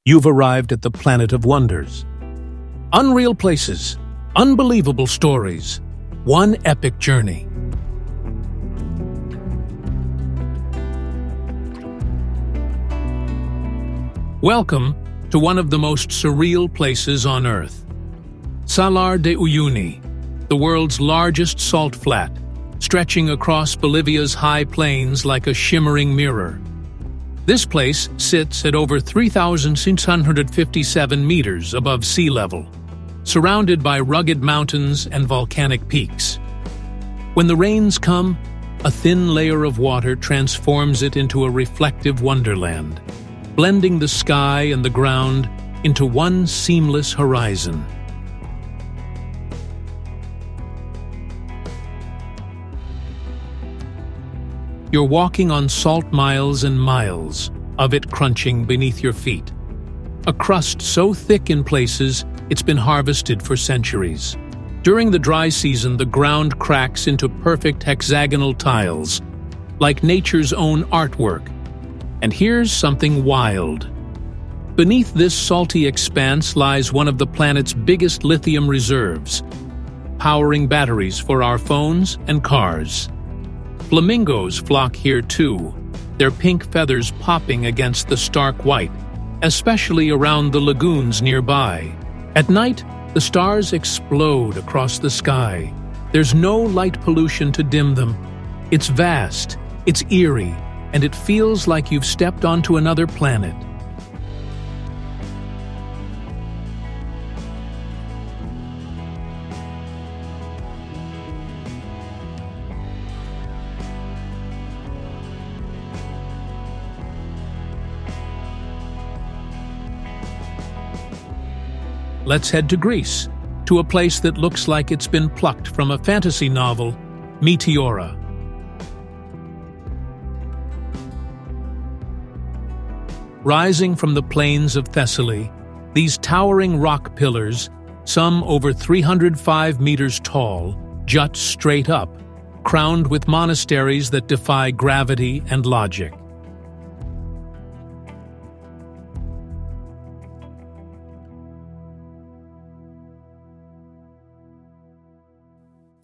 you've arrived at the planet of wonders. Unreal places, unbelievable stories, one epic journey. Welcome to one of the most surreal places on Earth. Salar de Uyuni, the world's largest salt flat, stretching across Bolivia's high plains like a shimmering mirror. This place sits at over 3,657 meters above sea level, surrounded by rugged mountains and volcanic peaks. When the rains come, a thin layer of water transforms it into a reflective wonderland, blending the sky and the ground into one seamless horizon. You're walking on salt miles and miles of it crunching beneath your feet. A crust so thick in places, it's been harvested for centuries. During the dry season, the ground cracks into perfect hexagonal tiles, like nature's own artwork. And here's something wild. Beneath this salty expanse lies one of the planet's biggest lithium reserves, powering batteries for our phones and cars. Flamingos flock here too, their pink feathers popping against the stark white, especially around the lagoons nearby. At night, the stars explode across the sky. There's no light pollution to dim them. It's vast, it's eerie, and it feels like you've stepped onto another planet. Let's head to Greece, to a place that looks like it's been plucked from a fantasy novel, Meteora. Rising from the plains of Thessaly, these towering rock pillars, some over 305 meters tall, jut straight up, crowned with monasteries that defy gravity and logic.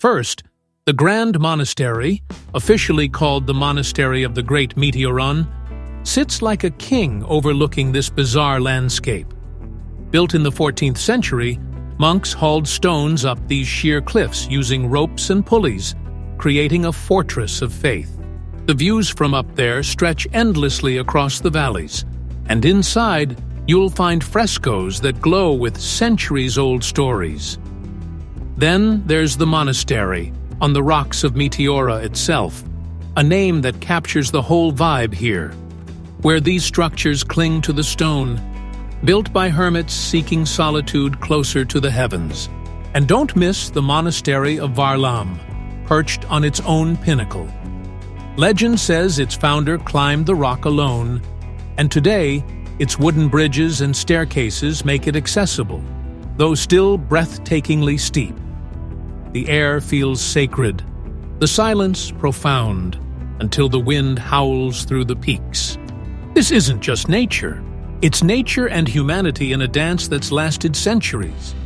First, the Grand Monastery, officially called the Monastery of the Great Meteoron, sits like a king overlooking this bizarre landscape. Built in the 14th century, monks hauled stones up these sheer cliffs using ropes and pulleys, creating a fortress of faith. The views from up there stretch endlessly across the valleys, and inside you'll find frescoes that glow with centuries-old stories. Then there's the monastery, on the rocks of Meteora itself, a name that captures the whole vibe here, where these structures cling to the stone, built by hermits seeking solitude closer to the heavens. And don't miss the monastery of Varlam, perched on its own pinnacle. Legend says its founder climbed the rock alone, and today its wooden bridges and staircases make it accessible, though still breathtakingly steep. The air feels sacred, the silence profound, until the wind howls through the peaks. This isn't just nature. It's nature and humanity in a dance that's lasted centuries.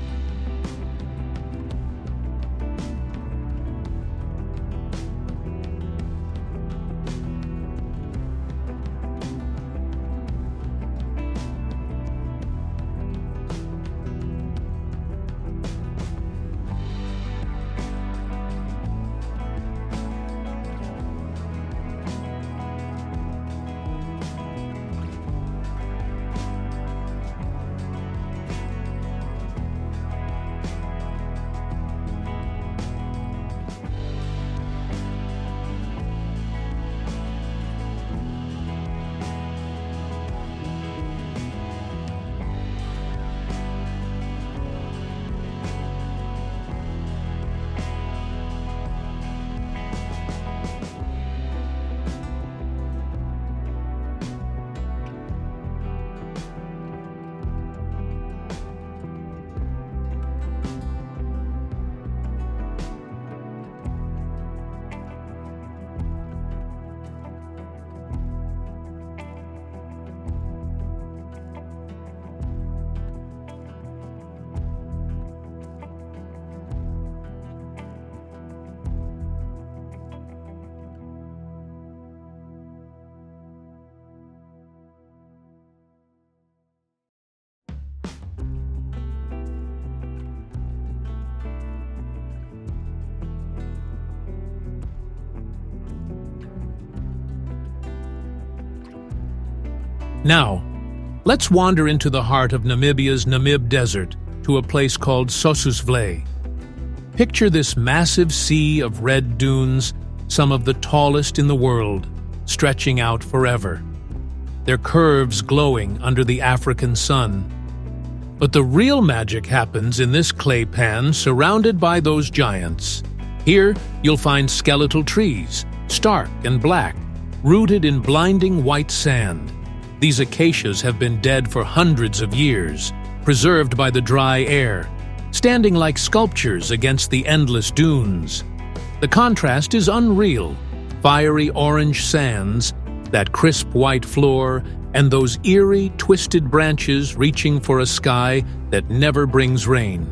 Now, let's wander into the heart of Namibia's Namib Desert to a place called Sossusvlei. Picture this massive sea of red dunes, some of the tallest in the world, stretching out forever, their curves glowing under the African sun. But the real magic happens in this clay pan surrounded by those giants. Here, you'll find skeletal trees, stark and black, rooted in blinding white sand. These acacias have been dead for hundreds of years, preserved by the dry air, standing like sculptures against the endless dunes. The contrast is unreal. Fiery orange sands, that crisp white floor, and those eerie, twisted branches reaching for a sky that never brings rain.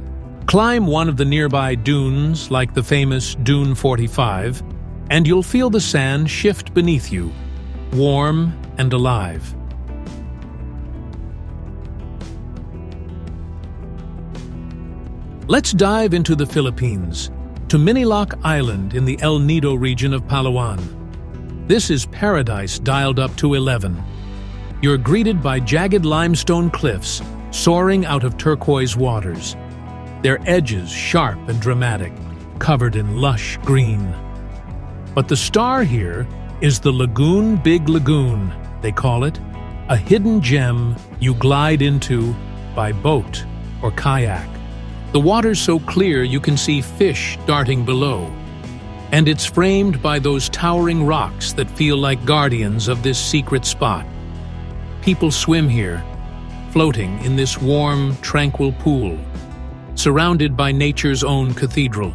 Climb one of the nearby dunes, like the famous Dune 45, and you'll feel the sand shift beneath you, warm and alive. Let's dive into the Philippines, to Miniloc Island in the El Nido region of Palawan. This is paradise dialed up to 11. You're greeted by jagged limestone cliffs soaring out of turquoise waters, their edges sharp and dramatic, covered in lush green. But the star here is the Lagoon Big Lagoon, they call it, a hidden gem you glide into by boat or kayak. The water's so clear you can see fish darting below, and it's framed by those towering rocks that feel like guardians of this secret spot. People swim here, floating in this warm, tranquil pool, surrounded by nature's own cathedral.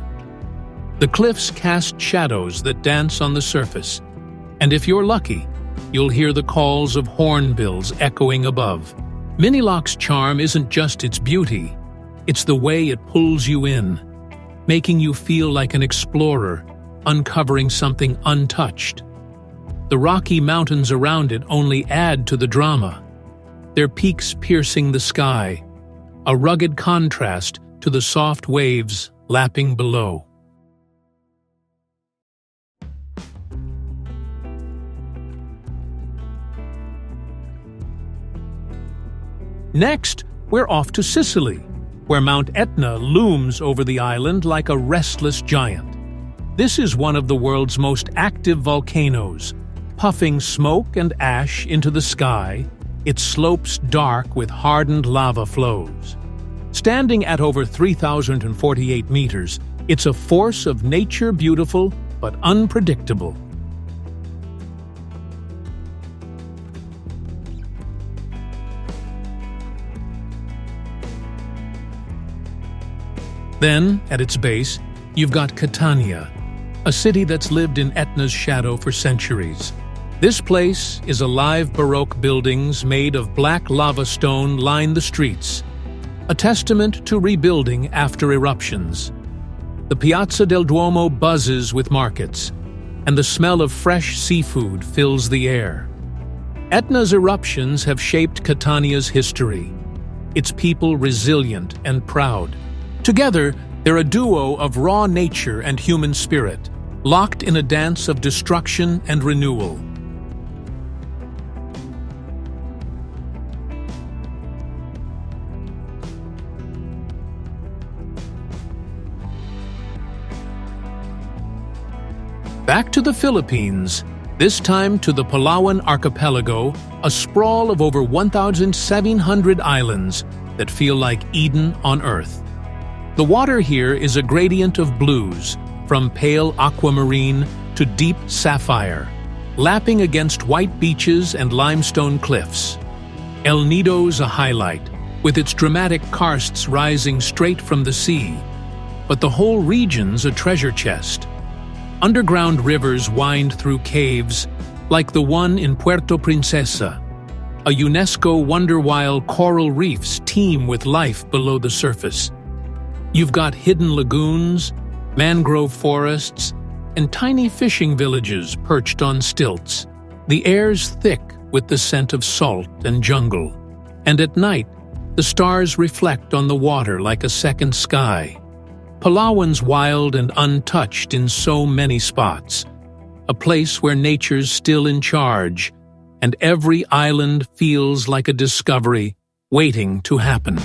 The cliffs cast shadows that dance on the surface, and if you're lucky, you'll hear the calls of hornbills echoing above. Miniloc's charm isn't just its beauty, it's the way it pulls you in, making you feel like an explorer, uncovering something untouched. The rocky mountains around it only add to the drama, their peaks piercing the sky, a rugged contrast to the soft waves lapping below. Next, we're off to Sicily, where Mount Etna looms over the island like a restless giant. This is one of the world's most active volcanoes, puffing smoke and ash into the sky, its slopes dark with hardened lava flows. Standing at over 3,048 meters, it's a force of nature, beautiful but unpredictable. Then, at its base, you've got Catania, a city that's lived in Etna's shadow for centuries. This place is alive. Baroque buildings made of black lava stone line the streets, a testament to rebuilding after eruptions. The Piazza del Duomo buzzes with markets, and the smell of fresh seafood fills the air. Etna's eruptions have shaped Catania's history, its people resilient and proud. Together, they're a duo of raw nature and human spirit, locked in a dance of destruction and renewal. Back to the Philippines, this time to the Palawan Archipelago, a sprawl of over 1,700 islands that feel like Eden on Earth. The water here is a gradient of blues, from pale aquamarine to deep sapphire, lapping against white beaches and limestone cliffs. El Nido's a highlight, with its dramatic karsts rising straight from the sea, but the whole region's a treasure chest. Underground rivers wind through caves, like the one in Puerto Princesa. A UNESCO wonder while coral reefs teem with life below the surface. You've got hidden lagoons, mangrove forests, and tiny fishing villages perched on stilts. The air's thick with the scent of salt and jungle, and at night, the stars reflect on the water like a second sky. Palawan's wild and untouched in so many spots, a place where nature's still in charge, and every island feels like a discovery waiting to happen.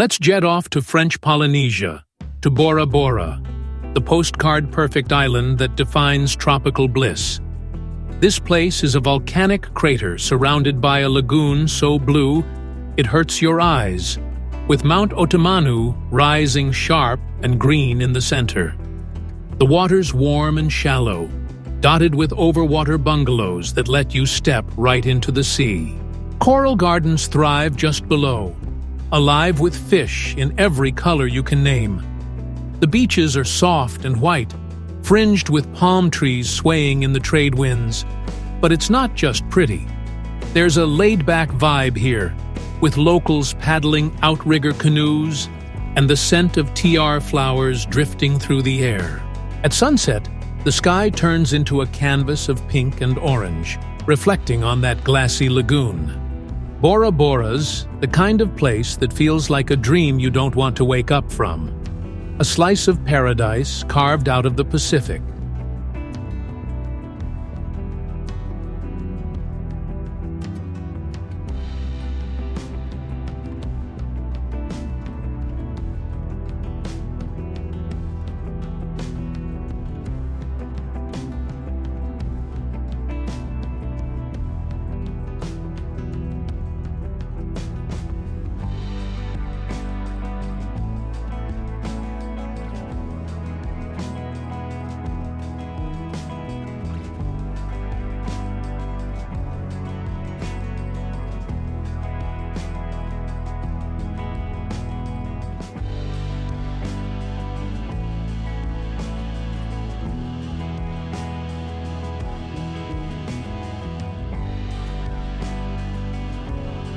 Let's jet off to French Polynesia, to Bora Bora, the postcard-perfect island that defines tropical bliss. This place is a volcanic crater surrounded by a lagoon so blue it hurts your eyes, with Mount Otomanu rising sharp and green in the center. The water's warm and shallow, dotted with overwater bungalows that let you step right into the sea. Coral gardens thrive just below, alive with fish in every color you can name. The beaches are soft and white, fringed with palm trees swaying in the trade winds. But it's not just pretty. There's a laid-back vibe here, with locals paddling outrigger canoes and the scent of tiar flowers drifting through the air. At sunset, the sky turns into a canvas of pink and orange, reflecting on that glassy lagoon. Bora Bora's the kind of place that feels like a dream you don't want to wake up from. A slice of paradise carved out of the Pacific.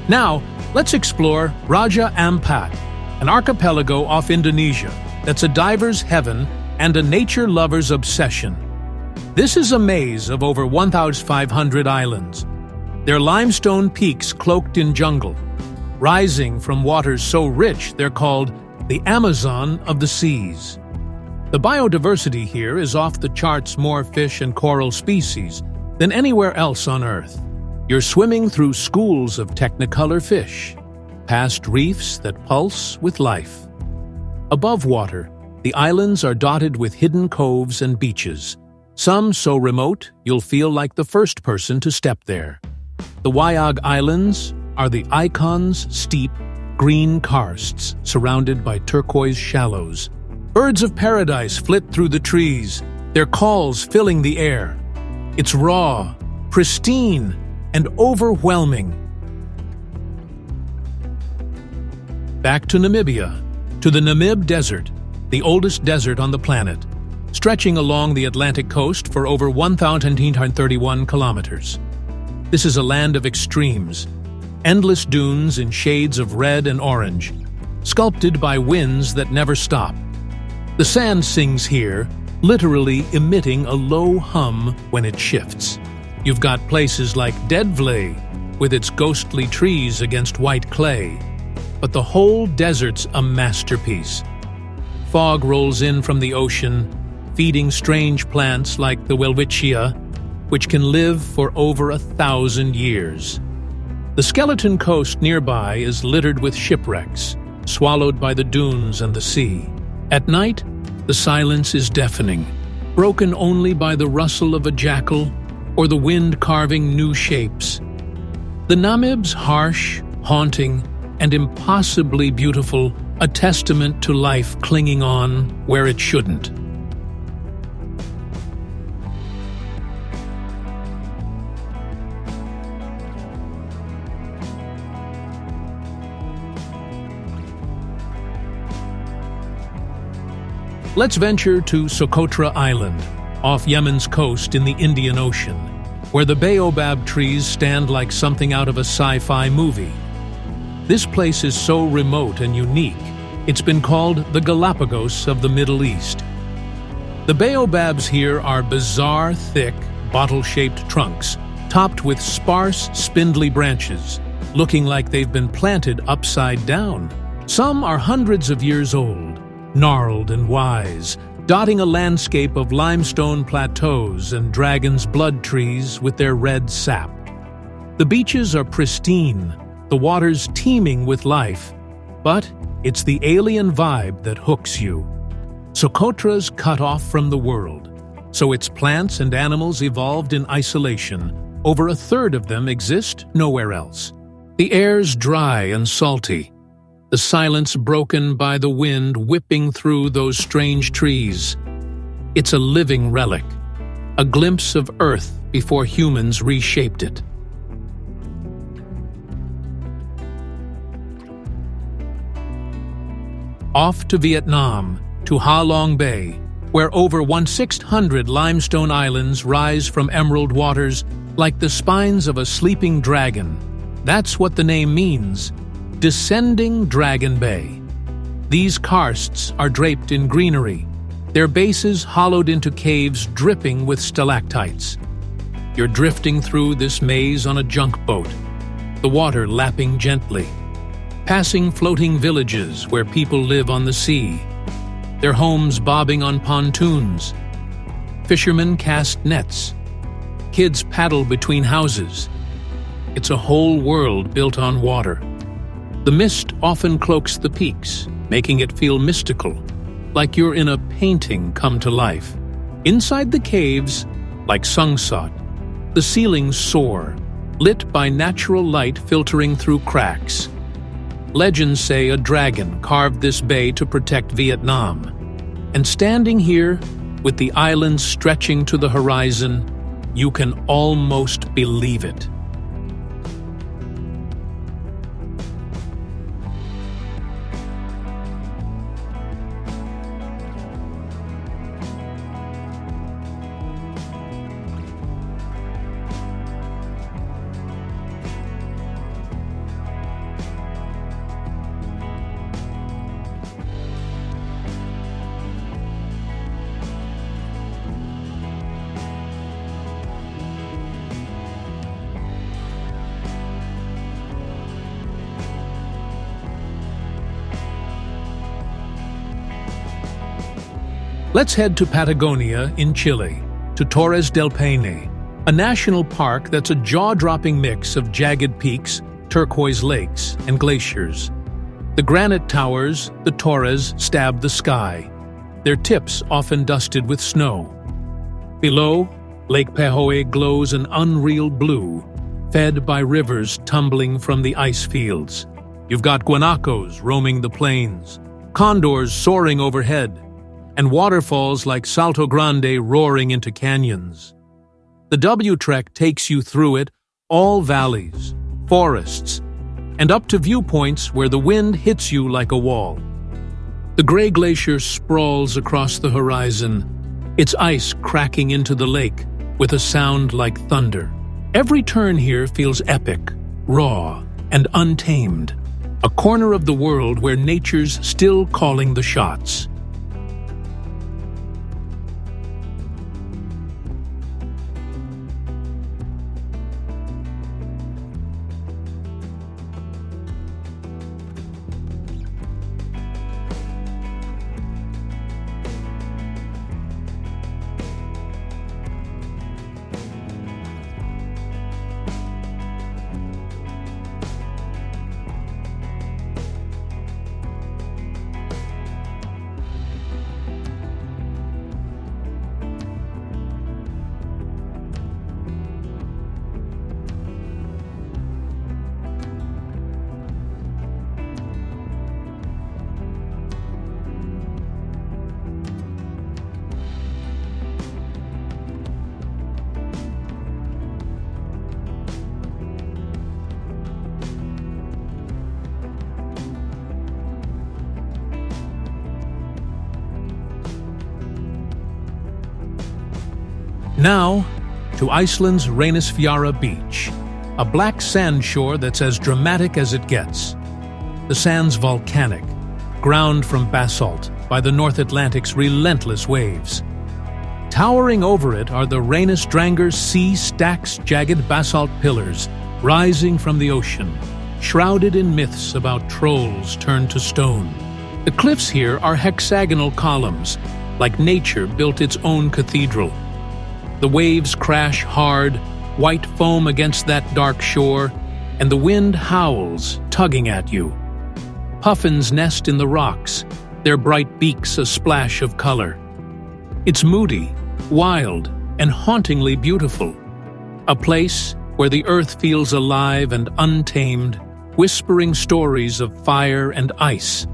Now, let's explore Raja Ampat, an archipelago off Indonesia that's a diver's heaven and a nature lover's obsession. This is a maze of over 1,500 islands, their limestone peaks cloaked in jungle, rising from waters so rich they're called the Amazon of the seas. The biodiversity here is off the charts, more fish and coral species than anywhere else on Earth. You're swimming through schools of technicolor fish, past reefs that pulse with life. Above water, the islands are dotted with hidden coves and beaches, some so remote you'll feel like the first person to step there. The Wayag Islands are the icons' steep, green karsts surrounded by turquoise shallows. Birds of paradise flit through the trees, their calls filling the air. It's raw, pristine, and overwhelming. Back to Namibia, to the Namib Desert, the oldest desert on the planet, stretching along the Atlantic coast for over 1,831 kilometers. This is a land of extremes, endless dunes in shades of red and orange, sculpted by winds that never stop. The sand sings here, literally emitting a low hum when it shifts. You've got places like Dedvlei, with its ghostly trees against white clay, but the whole desert's a masterpiece. Fog rolls in from the ocean, feeding strange plants like the welwitschia, which can live for over 1,000 years. The skeleton coast nearby is littered with shipwrecks, swallowed by the dunes and the sea. At night, the silence is deafening, broken only by the rustle of a jackal or the wind carving new shapes. The Namib's harsh, haunting, and impossibly beautiful, a testament to life clinging on where it shouldn't. Let's venture to Socotra Island, off Yemen's coast in the Indian Ocean, where the baobab trees stand like something out of a sci-fi movie. This place is so remote and unique, it's been called the Galapagos of the Middle East. The baobabs here are bizarre, thick, bottle-shaped trunks, topped with sparse, spindly branches, looking like they've been planted upside down. Some are hundreds of years old, gnarled and wise, dotting a landscape of limestone plateaus and dragon's blood trees with their red sap. The beaches are pristine, the waters teeming with life, but it's the alien vibe that hooks you. Socotra's cut off from the world, so its plants and animals evolved in isolation. Over a third of them exist nowhere else. The air's dry and salty, the silence broken by the wind whipping through those strange trees. It's a living relic, a glimpse of Earth before humans reshaped it. Off to Vietnam, to Ha Long Bay, where over 1,600 limestone islands rise from emerald waters like the spines of a sleeping dragon. That's what the name means. Descending Dragon Bay. These karsts are draped in greenery, their bases hollowed into caves dripping with stalactites. You're drifting through this maze on a junk boat, the water lapping gently, passing floating villages where people live on the sea, their homes bobbing on pontoons. Fishermen cast nets. Kids paddle between houses. It's a whole world built on water. The mist often cloaks the peaks, making it feel mystical, like you're in a painting come to life. Inside the caves, like Sungsat, the ceilings soar, lit by natural light filtering through cracks. Legends say a dragon carved this bay to protect Vietnam. And standing here, with the islands stretching to the horizon, you can almost believe it. Let's head to Patagonia in Chile, to Torres del Paine, a national park that's a jaw-dropping mix of jagged peaks, turquoise lakes, and glaciers. The granite towers, the Torres, stab the sky, their tips often dusted with snow. Below, Lake Pehoe glows an unreal blue, fed by rivers tumbling from the ice fields. You've got guanacos roaming the plains, condors soaring overhead, and waterfalls like Salto Grande roaring into canyons. The W-Trek takes you through it, all valleys, forests, and up to viewpoints where the wind hits you like a wall. The Gray Glacier sprawls across the horizon, its ice cracking into the lake with a sound like thunder. Every turn here feels epic, raw, and untamed, a corner of the world where nature's still calling the shots. Now, to Iceland's Reynisfjara Beach, a black sand shore that's as dramatic as it gets. The sand's volcanic, ground from basalt by the North Atlantic's relentless waves. Towering over it are the Reynisdrangar Sea Stacks jagged basalt pillars rising from the ocean, shrouded in myths about trolls turned to stone. The cliffs here are hexagonal columns, like nature built its own cathedral. The waves crash hard, white foam against that dark shore, and the wind howls, tugging at you. Puffins nest in the rocks, their bright beaks a splash of color. It's moody, wild, and hauntingly beautiful. A place where the earth feels alive and untamed, whispering stories of fire and ice.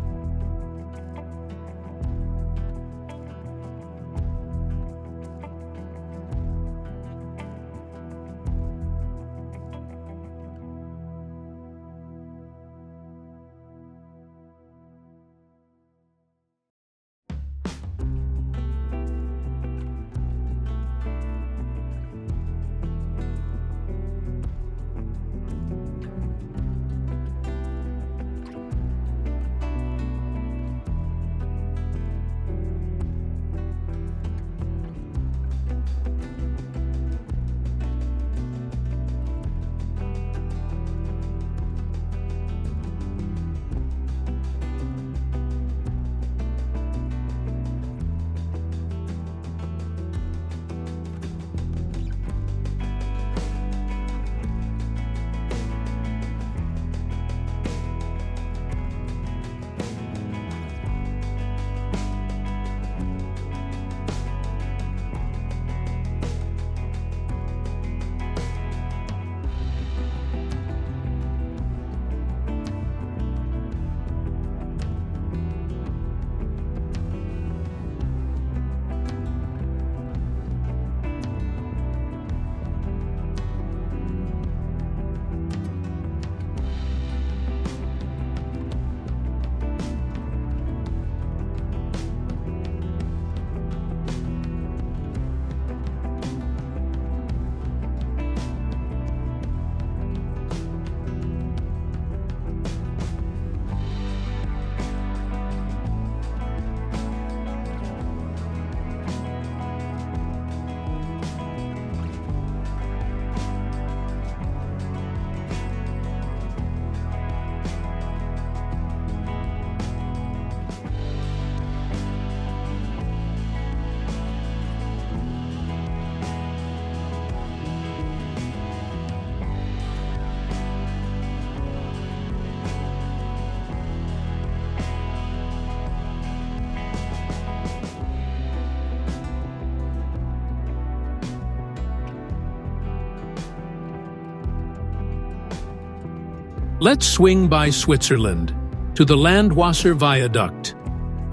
Let's swing by Switzerland to the Landwasser Viaduct,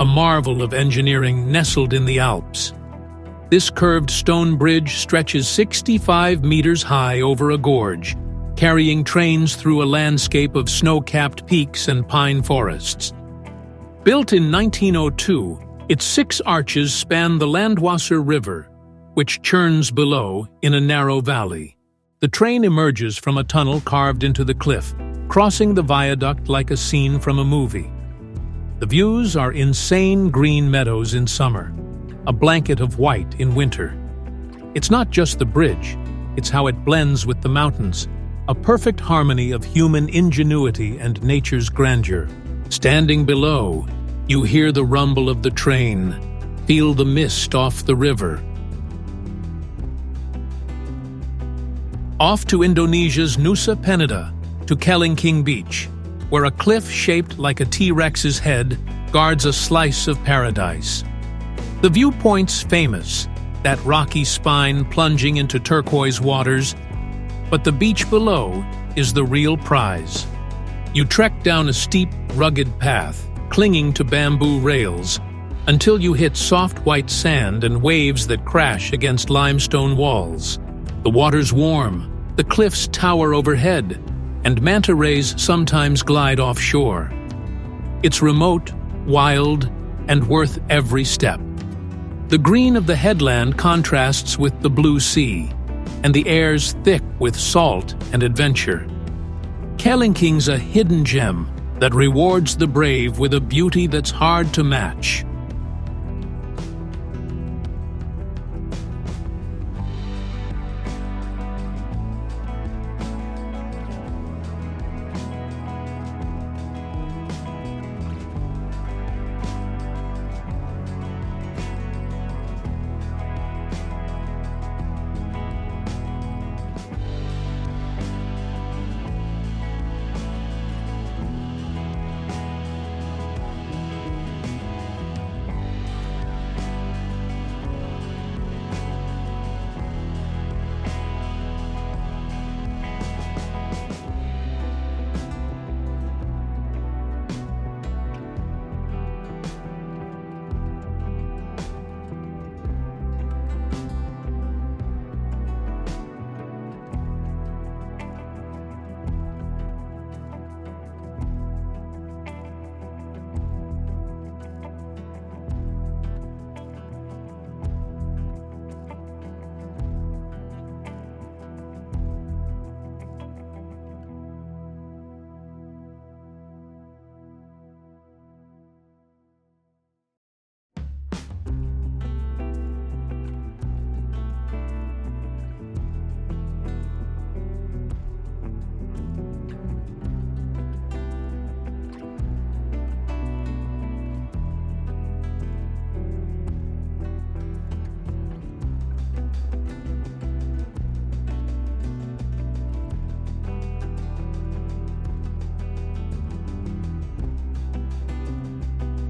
a marvel of engineering nestled in the Alps. This curved stone bridge stretches 65 meters high over a gorge, carrying trains through a landscape of snow-capped peaks and pine forests. Built in 1902, its 6 arches span the Landwasser River, which churns below in a narrow valley. The train emerges from a tunnel carved into the cliff, crossing the viaduct like a scene from a movie. The views are insane green meadows in summer, a blanket of white in winter. It's not just the bridge, it's how it blends with the mountains, a perfect harmony of human ingenuity and nature's grandeur. Standing below, you hear the rumble of the train, feel the mist off the river. Off to Indonesia's Nusa Penida, to Kelingking Beach, where a cliff shaped like a T-Rex's head guards a slice of paradise. The viewpoint's famous, that rocky spine plunging into turquoise waters, but the beach below is the real prize. You trek down a steep, rugged path, clinging to bamboo rails, until you hit soft white sand and waves that crash against limestone walls. The water's warm, the cliffs tower overhead, and manta rays sometimes glide offshore. It's remote, wild, and worth every step. The green of the headland contrasts with the blue sea, and the air's thick with salt and adventure. Kelingking's a hidden gem that rewards the brave with a beauty that's hard to match.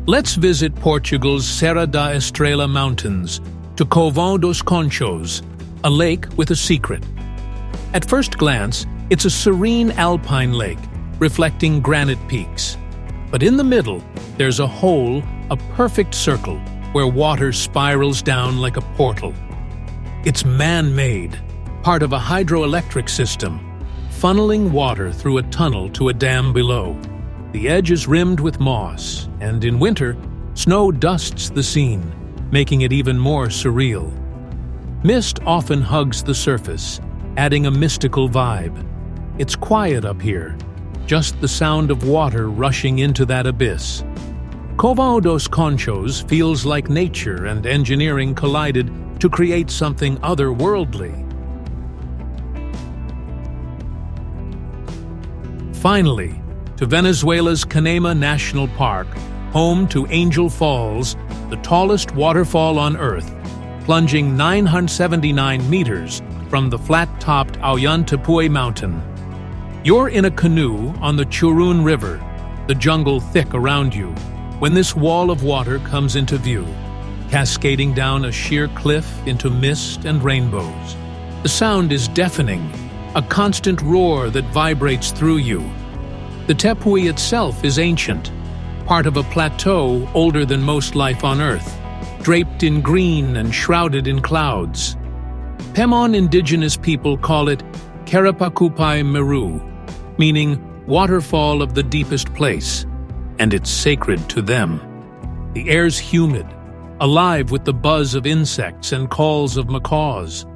Let's visit Portugal's Serra da Estrela Mountains to Covão dos Conchos, a lake with a secret. At first glance, it's a serene alpine lake, reflecting granite peaks. But in the middle, there's a hole, a perfect circle, where water spirals down like a portal. It's man-made, part of a hydroelectric system, funneling water through a tunnel to a dam below. The edge is rimmed with moss, and in winter, snow dusts the scene, making it even more surreal. Mist often hugs the surface, adding a mystical vibe. It's quiet up here, just the sound of water rushing into that abyss. Covão dos Conchos feels like nature and engineering collided to create something otherworldly. Finally, to Venezuela's Canema National Park, home to Angel Falls, the tallest waterfall on Earth, plunging 979 meters from the flat-topped Ollantaytambo Mountain. You're in a canoe on the Churun River, the jungle thick around you, when this wall of water comes into view, cascading down a sheer cliff into mist and rainbows. The sound is deafening, a constant roar that vibrates through you. The Tepui itself is ancient, part of a plateau older than most life on Earth, draped in green and shrouded in clouds. Pemon indigenous people call it Karapakupai Meru, meaning waterfall of the deepest place, and it's sacred to them. The air's humid, alive with the buzz of insects and calls of macaws.